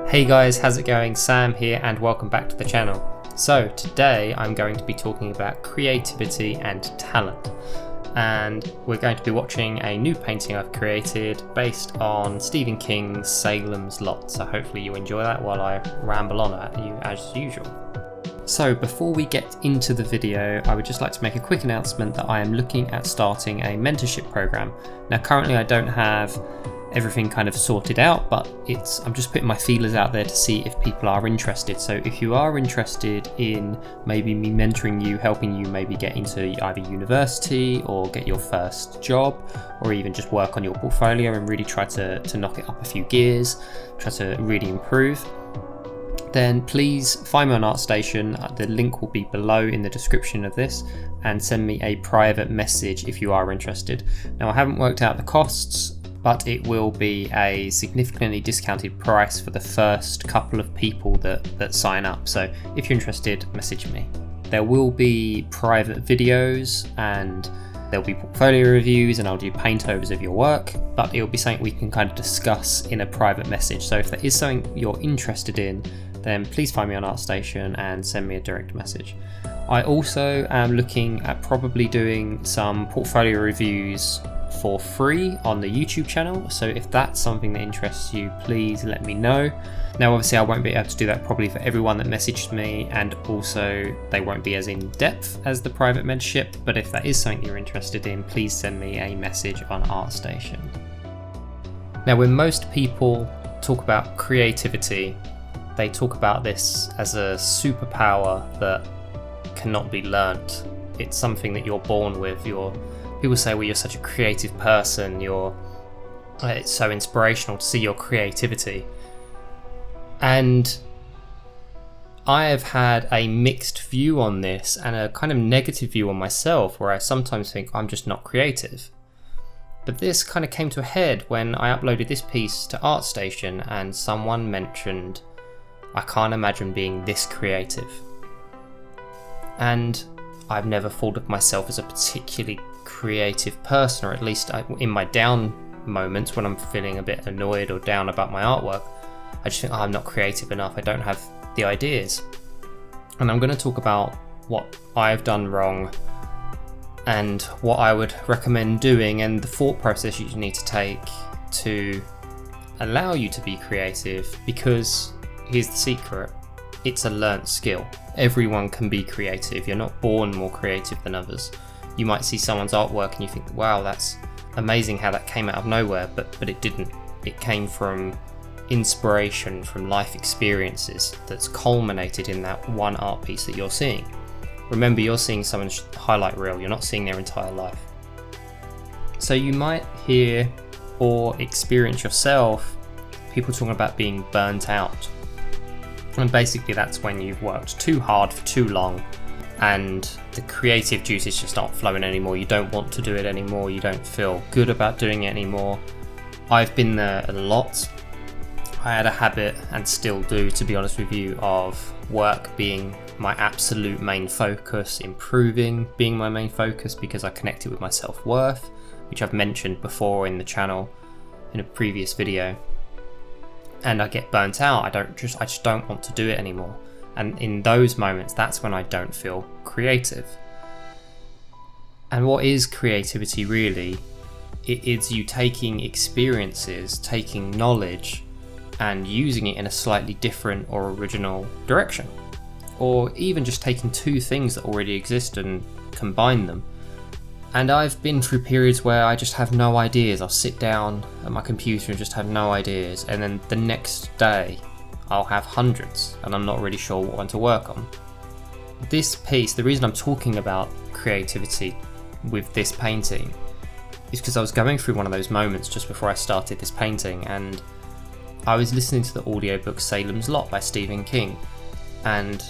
Hey guys, how's it going? Sam here and welcome back to the channel. So today I'm going to be talking about creativity and talent, and we're going to be watching a new painting I've created based on Stephen King's Salem's Lot, so hopefully you enjoy that while I ramble on at you as usual. So before we get into the video, I would just like to make a quick announcement that I am looking at starting a mentorship program. Now currently I don't have everything kind of sorted out, but I'm just putting my feelers out there to see if people are interested. So if you are interested in maybe me mentoring you, helping you maybe get into either university or get your first job, or even just work on your portfolio and really try to knock it up a few gears, try to really improve, then please find me on ArtStation. The link will be below in the description of this, and send me a private message if you are interested. Now I haven't worked out the costs, but it will be a significantly discounted price for the first couple of people that sign up. So if you're interested, message me. There will be private videos and there'll be portfolio reviews, and I'll do paintovers of your work, but it'll be something we can kind of discuss in a private message. So if there is something you're interested in, then please find me on ArtStation and send me a direct message. I also am looking at probably doing some portfolio reviews for free on the YouTube channel, so if that's something that interests you, please let me know. Now obviously I won't be able to do that probably for everyone that messaged me, and also they won't be as in depth as the private mentorship, but if that is something you're interested in, please send me a message on ArtStation. Now when most people talk about creativity, they talk about this as a superpower that cannot be learnt. It's something that you're born with. People say, well, you're such a creative person, it's so inspirational to see your creativity. And I have had a mixed view on this, and a kind of negative view on myself, where I sometimes think I'm just not creative. But this kind of came to a head when I uploaded this piece to ArtStation and someone mentioned, I can't imagine being this creative. And I've never thought of myself as a particularly creative person, or at least in my down moments when I'm feeling a bit annoyed or down about my artwork, I just think, I'm not creative enough, I don't have the ideas. And I'm going to talk about what I've done wrong and what I would recommend doing, and the thought process you need to take to allow you to be creative, because here's the secret, it's a learnt skill. Everyone can be creative. You're not born more creative than others. You might see someone's artwork and you think, wow, that's amazing how that came out of nowhere, but it didn't. It came from inspiration, from life experiences that's culminated in that one art piece that you're seeing. Remember, you're seeing someone's highlight reel, you're not seeing their entire life. So you might hear or experience yourself people talking about being burnt out. And basically that's when you've worked too hard for too long and the creative juices just aren't flowing anymore. You don't want to do it anymore. You don't feel good about doing it anymore. I've been there a lot. I had a habit, and still do, to be honest with you, of work being my absolute main focus, improving being my main focus, because I connect it with my self-worth, which I've mentioned before in the channel in a previous video. And I get burnt out. I just don't want to do it anymore. And in those moments, that's when I don't feel creative. And what is creativity really? It is you taking experiences, taking knowledge, and using it in a slightly different or original direction. Or even just taking two things that already exist and combine them. And I've been through periods where I just have no ideas. I'll sit down at my computer and just have no ideas, and then the next day I'll have hundreds and I'm not really sure what one to work on. This piece, the reason I'm talking about creativity with this painting is because I was going through one of those moments just before I started this painting, and I was listening to the audiobook Salem's Lot by Stephen King, and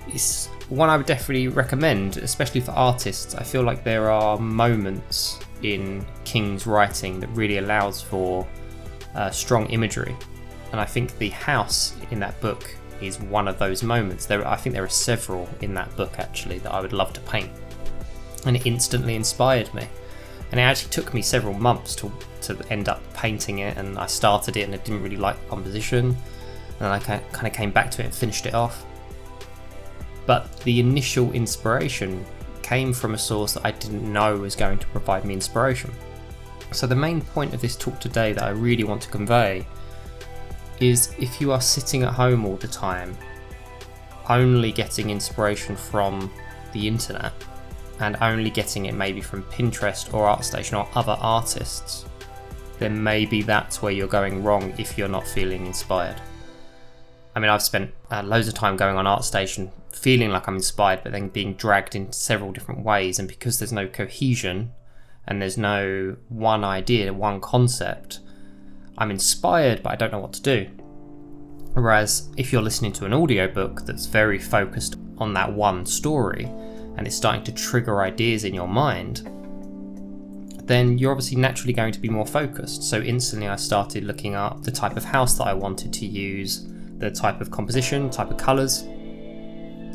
it's one I would definitely recommend, especially for artists. I feel like there are moments in King's writing that really allows for strong imagery, and I think the house in that book is one of those moments. I think there are several in that book actually that I would love to paint, and it instantly inspired me. And it actually took me several months to end up painting it, and I started it and I didn't really like the composition. and I kind of came back to it and finished it off. But the initial inspiration came from a source that I didn't know was going to provide me inspiration. So the main point of this talk today that I really want to convey is, if you are sitting at home all the time, only getting inspiration from the internet, and only getting it maybe from Pinterest or ArtStation or other artists, then maybe that's where you're going wrong if you're not feeling inspired. I mean, I've spent loads of time going on ArtStation feeling like I'm inspired, but then being dragged in several different ways, and because there's no cohesion and there's no one idea, one concept, I'm inspired but I don't know what to do. Whereas if you're listening to an audiobook that's very focused on that one story and it's starting to trigger ideas in your mind, then you're obviously naturally going to be more focused. So instantly I started looking up the type of house that I wanted to use, the type of composition, type of colours.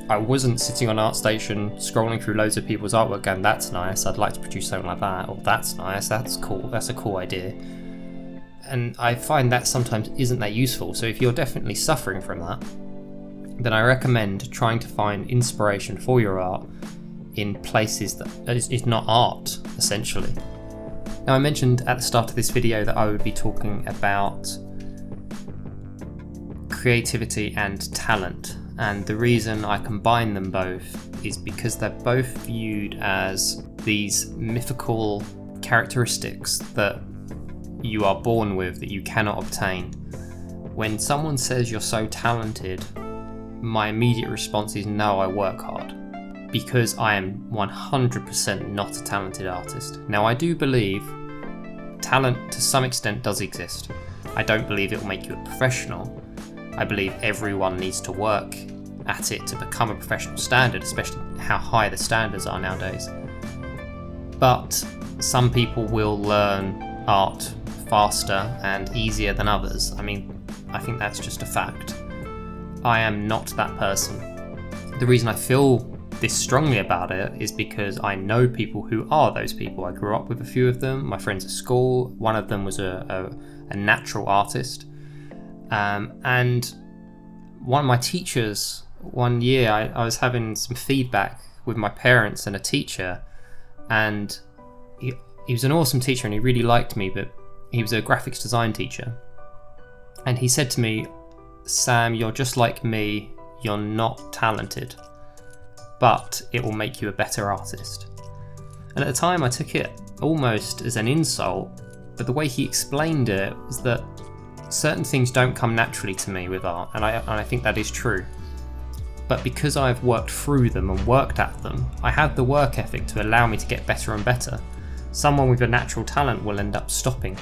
I wasn't sitting on ArtStation scrolling through loads of people's artwork going, that's nice, I'd like to produce something like that, or that's nice, that's cool, that's a cool idea. And I find that sometimes isn't that useful. So if you're definitely suffering from that, then I recommend trying to find inspiration for your art in places that is not art, essentially. Now, I mentioned at the start of this video that I would be talking about creativity and talent, and the reason I combine them both is because they're both viewed as these mythical characteristics that you are born with that you cannot obtain. When someone says you're so talented, my immediate response is no, I work hard, because I am 100% not a talented artist. Now, I do believe talent to some extent does exist. I don't believe it will make you a professional. I believe everyone needs to work at it to become a professional standard, especially how high the standards are nowadays. But some people will learn art faster and easier than others. I mean, I think that's just a fact. I am not that person. The reason I feel this strongly about it is because I know people who are those people. I grew up with a few of them, my friends at school. One of them was a natural artist. And one of my teachers, one year I was having some feedback with my parents and a teacher, and he was an awesome teacher and he really liked me, but he was a graphics design teacher. And he said to me, Sam, you're just like me, you're not talented, but it will make you a better artist. And at the time I took it almost as an insult, but the way he explained it was that certain things don't come naturally to me with art, and I think that is true. But because I've worked through them and worked at them, I have the work ethic to allow me to get better and better. Someone with a natural talent will end up stopping,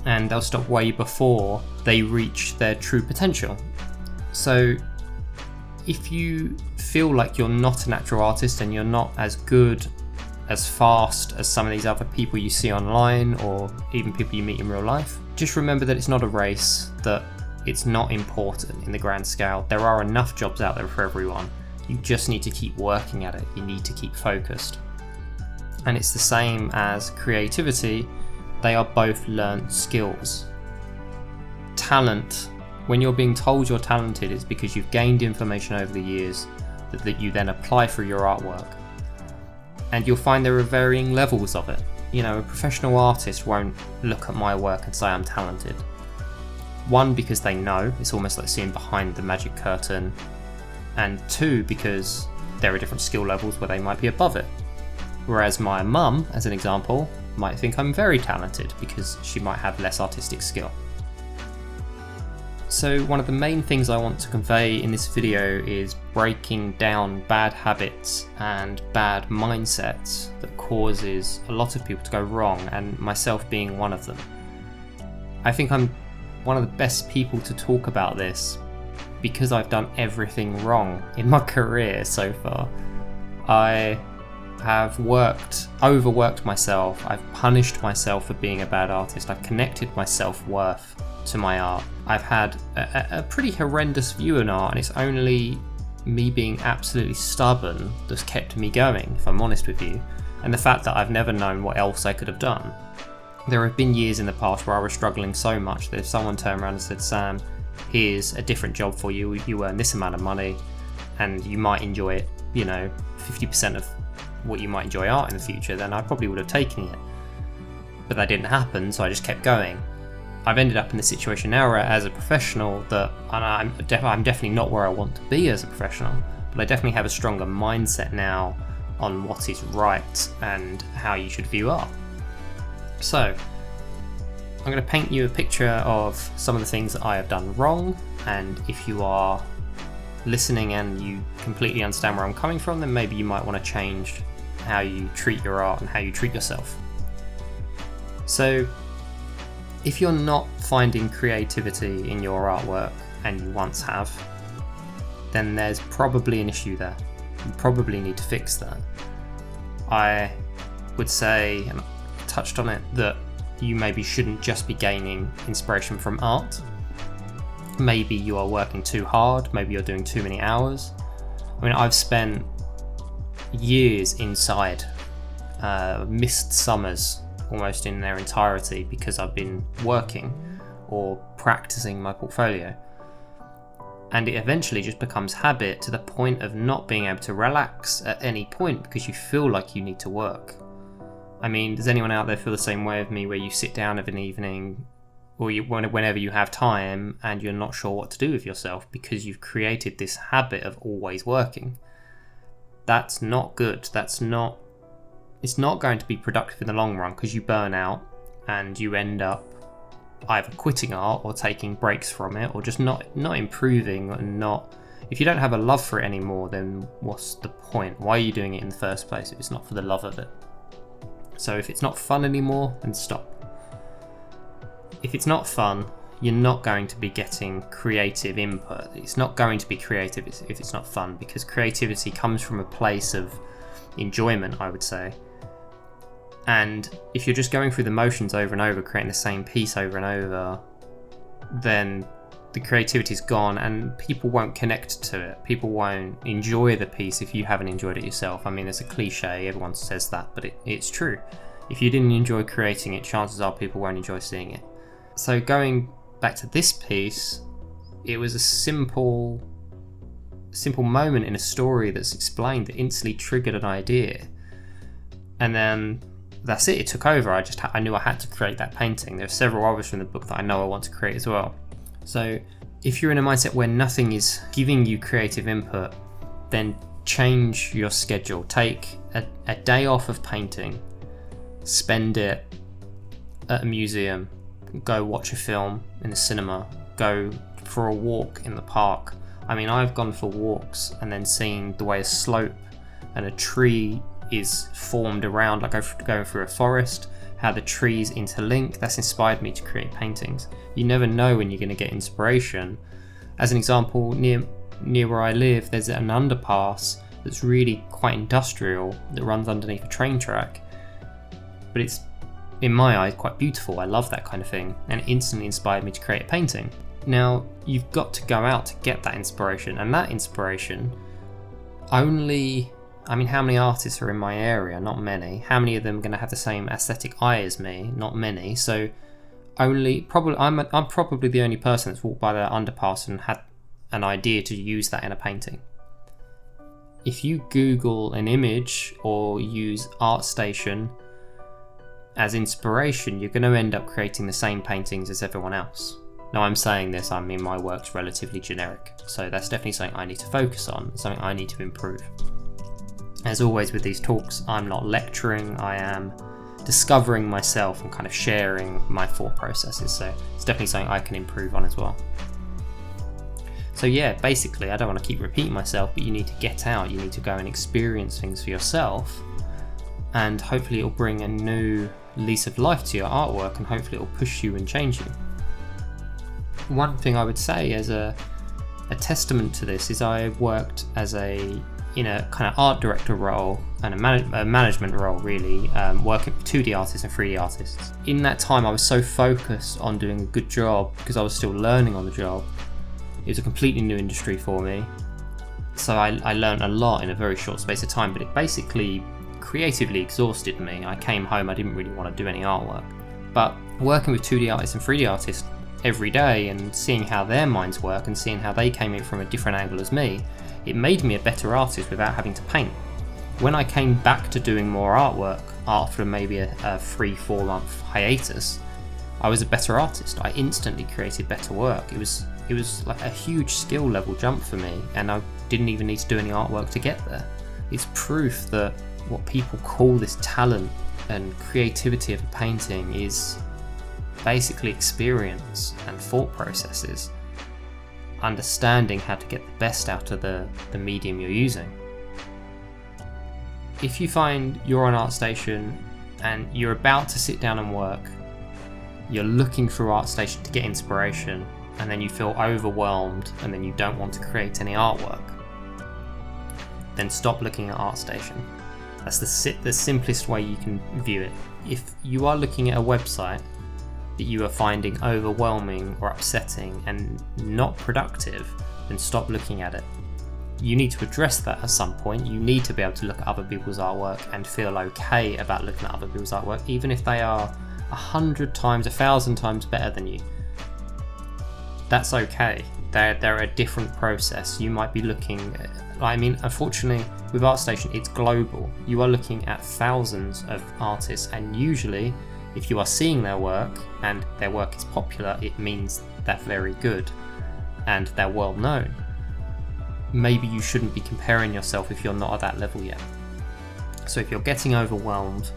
and they'll stop way before they reach their true potential. So if you feel like you're not a natural artist and you're not as good, as fast as some of these other people you see online, or even people you meet in real life, just remember that it's not a race, that it's not important in the grand scale. There are enough jobs out there for everyone. You just need to keep working at it. You need to keep focused. And it's the same as creativity. They are both learned skills. Talent, when you're being told you're talented, it's because you've gained information over the years that you then apply through your artwork. And you'll find there are varying levels of it. You know, a professional artist won't look at my work and say I'm talented. One, because they know, it's almost like seeing behind the magic curtain. And two, because there are different skill levels where they might be above it. Whereas my mum, as an example, might think I'm very talented because she might have less artistic skill. So one of the main things I want to convey in this video is breaking down bad habits and bad mindsets that causes a lot of people to go wrong, and myself being one of them. I think I'm one of the best people to talk about this because I've done everything wrong in my career so far. I have overworked myself, I've punished myself for being a bad artist, I've connected my self-worth to my art. I've had a pretty horrendous view in art, and it's only me being absolutely stubborn that's kept me going, if I'm honest with you, and the fact that I've never known what else I could have done. There have been years in the past where I was struggling so much that if someone turned around and said, Sam, here's a different job for you, you earn this amount of money, and you might enjoy it, 50% of what you might enjoy art in the future, then I probably would have taken it. But that didn't happen, so I just kept going. I've ended up in the situation now where, as a professional, I'm definitely not where I want to be as a professional, but I definitely have a stronger mindset now on what is right and how you should view art. So, I'm going to paint you a picture of some of the things that I have done wrong, and if you are listening and you completely understand where I'm coming from, then maybe you might want to change how you treat your art and how you treat yourself. So, if you're not finding creativity in your artwork, and you once have, then there's probably an issue there. You probably need to fix that. I would say, and I touched on it, that you maybe shouldn't just be gaining inspiration from art. Maybe you are working too hard, maybe you're doing too many hours. I mean, I've spent years inside, missed summers almost in their entirety because I've been working or practicing my portfolio. And it eventually just becomes habit to the point of not being able to relax at any point because you feel like you need to work. I mean, does anyone out there feel the same way with me, where you sit down of an evening or whenever you have time and you're not sure what to do with yourself because you've created this habit of always working? That's not good. It's not going to be productive in the long run because you burn out and you end up either quitting art or taking breaks from it, or just not improving, and not. If you don't have a love for it anymore, then what's the point? Why are you doing it in the first place if it's not for the love of it? So if it's not fun anymore, then stop. If it's not fun, you're not going to be getting creative input. It's not going to be creative if it's not fun, because creativity comes from a place of enjoyment, I would say. And if you're just going through the motions over and over, creating the same piece over and over, then the creativity's gone and people won't connect to it. People won't enjoy the piece if you haven't enjoyed it yourself. I mean, it's a cliche, everyone says that, but it's true. If you didn't enjoy creating it, chances are people won't enjoy seeing it. So going back to this piece, it was a simple moment in a story that's explained that instantly triggered an idea. And then that's it took over. I knew I had to create that painting. There are several others from the book that I know I want to create as well. So if you're in a mindset where nothing is giving you creative input, then change your schedule. Take a day off of painting, spend it at a museum, go watch a film in the cinema, go for a walk in the park. I mean, I've gone for walks and then seen the way a slope and a tree is formed around, like going through a forest, how the trees interlink. That's inspired me to create paintings. You never know when you're going to get inspiration. As an example, near where I live, there's an underpass that's really quite industrial that runs underneath a train track, but it's, in my eyes, quite beautiful. I love that kind of thing, and it instantly inspired me to create a painting. Now, you've got to go out to get that inspiration, and that inspiration only... I mean, how many artists are in my area? Not many. How many of them are going to have the same aesthetic eye as me? Not many. So I'm probably the only person that's walked by that underpass and had an idea to use that in a painting. If you Google an image or use ArtStation as inspiration, you're going to end up creating the same paintings as everyone else. Now, I'm saying this, I mean, my work's relatively generic, so that's definitely something I need to focus on, something I need to improve. As always with these talks, I'm not lecturing, I am discovering myself and kind of sharing my thought processes, so it's definitely something I can improve on as well. So yeah, basically, I don't want to keep repeating myself, but you need to get out, you need to go and experience things for yourself, and hopefully it'll bring a new lease of life to your artwork, and hopefully it'll push you and change you. One thing I would say as a testament to this is I worked in a kind of art director role and a management role, really, working with 2D artists and 3D artists. In that time, I was so focused on doing a good job because I was still learning on the job. It was a completely new industry for me, so I learned a lot in a very short space of time, but it basically creatively exhausted me. I came home, I didn't really want to do any artwork. But working with 2D artists and 3D artists every day and seeing how their minds work and seeing how they came in from a different angle as me, it made me a better artist without having to paint. When I came back to doing more artwork after maybe a 3-4 month hiatus, I was a better artist. I instantly created better work. It was like a huge skill level jump for me, and I didn't even need to do any artwork to get there. It's proof that what people call this talent and creativity of a painting is basically experience and thought processes, understanding how to get the best out of the medium you're using. If you find you're on ArtStation and you're about to sit down and work, you're looking through ArtStation to get inspiration, and then you feel overwhelmed and then you don't want to create any artwork, then stop looking at ArtStation. That's the simplest way you can view it. If you are looking at a website that you are finding overwhelming or upsetting and not productive, then stop looking at it. You need to address that at some point. You need to be able to look at other people's artwork and feel okay about looking at other people's artwork, even if they are 100 times, 1,000 times better than you. That's okay. They're a different process. You might be looking at, unfortunately with ArtStation it's global. You are looking at thousands of artists, and usually if you are seeing their work and their work is popular, it means they're very good and they're well known. Maybe you shouldn't be comparing yourself if you're not at that level yet. So if you're getting overwhelmed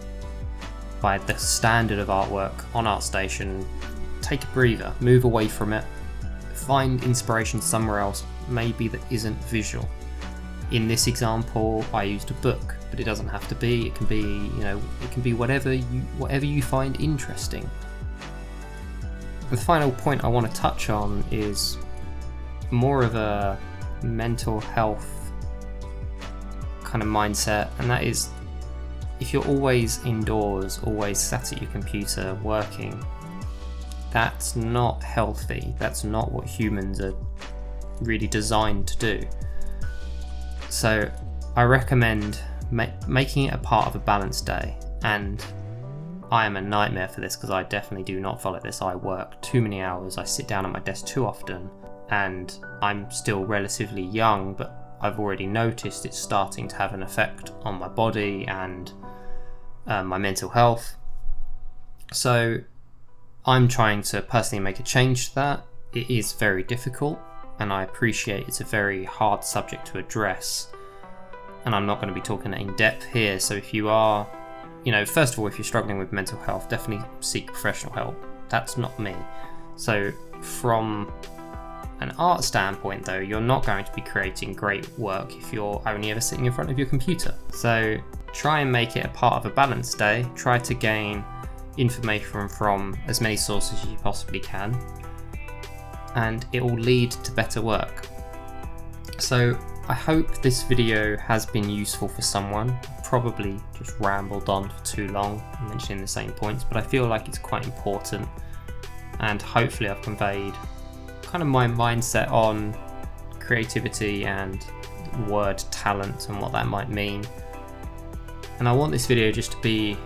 by the standard of artwork on ArtStation, take a breather, move away from it, find inspiration somewhere else, maybe that isn't visual. In this example, I used a book, but it doesn't have to be. It can be, it can be whatever you find interesting. The final point I want to touch on is more of a mental health kind of mindset, and that is, if you're always indoors, always sat at your computer working, that's not healthy. That's not what humans are really designed to do. So I recommend making it a part of a balanced day, and I am a nightmare for this because I definitely do not follow this. I work too many hours, I sit down at my desk too often, and I'm still relatively young, but I've already noticed it's starting to have an effect on my body and my mental health. So I'm trying to personally make a change to that. It is very difficult, and I appreciate it's a very hard subject to address, and I'm not going to be talking in depth here. So if you are, first of all, if you're struggling with mental health, definitely seek professional help. That's not me. So from an art standpoint though, you're not going to be creating great work if you're only ever sitting in front of your computer. So try and make it a part of a balanced day. Try to gain information from as many sources as you possibly can, and it will lead to better work. So I hope this video has been useful for someone. Probably just rambled on for too long mentioning the same points, but I feel like it's quite important, and hopefully I've conveyed kind of my mindset on creativity and the word talent and what that might mean. And I want this video just to be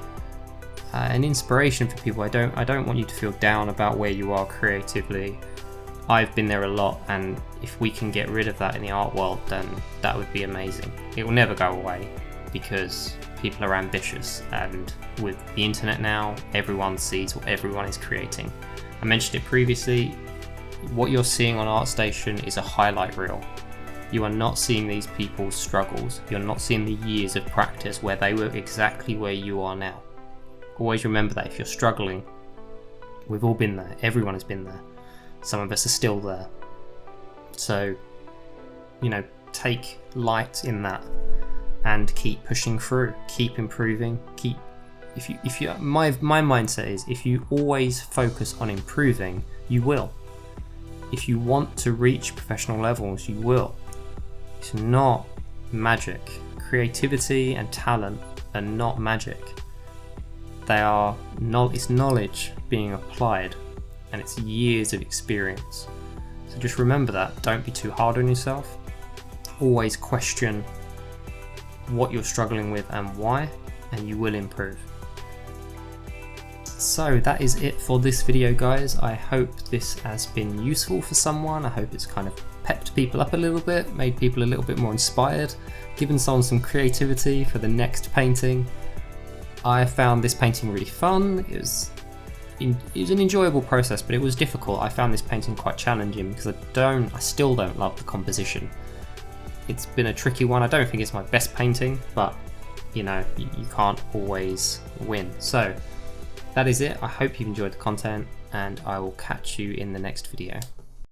an inspiration for people. I don't want you to feel down about where you are creatively. I've been there a lot, and if we can get rid of that in the art world, then that would be amazing. It will never go away because people are ambitious, and with the internet now, everyone sees what everyone is creating. I mentioned it previously, what you're seeing on ArtStation is a highlight reel. You are not seeing these people's struggles. You're not seeing the years of practice where they were exactly where you are now. Always remember that if you're struggling, we've all been there. Everyone has been there. Some of us are still there. So, take light in that and keep pushing through. Keep improving. My mindset is, if you always focus on improving, you will. If you want to reach professional levels, you will. It's not magic. Creativity and talent are not magic. It's knowledge being applied, and it's years of experience. So just remember that. Don't be too hard on yourself. Always question what you're struggling with and why, and you will improve. So that is it for this video, guys. I hope this has been useful for someone. I hope it's kind of pepped people up a little bit, made people a little bit more inspired, given someone some creativity for the next painting. I found this painting really fun. It was an enjoyable process, but it was difficult. I found this painting quite challenging because I still don't love the composition. It's been a tricky one. I don't think it's my best painting, but you know, you can't always win. So that is it. I hope you've enjoyed the content, and I will catch you in the next video.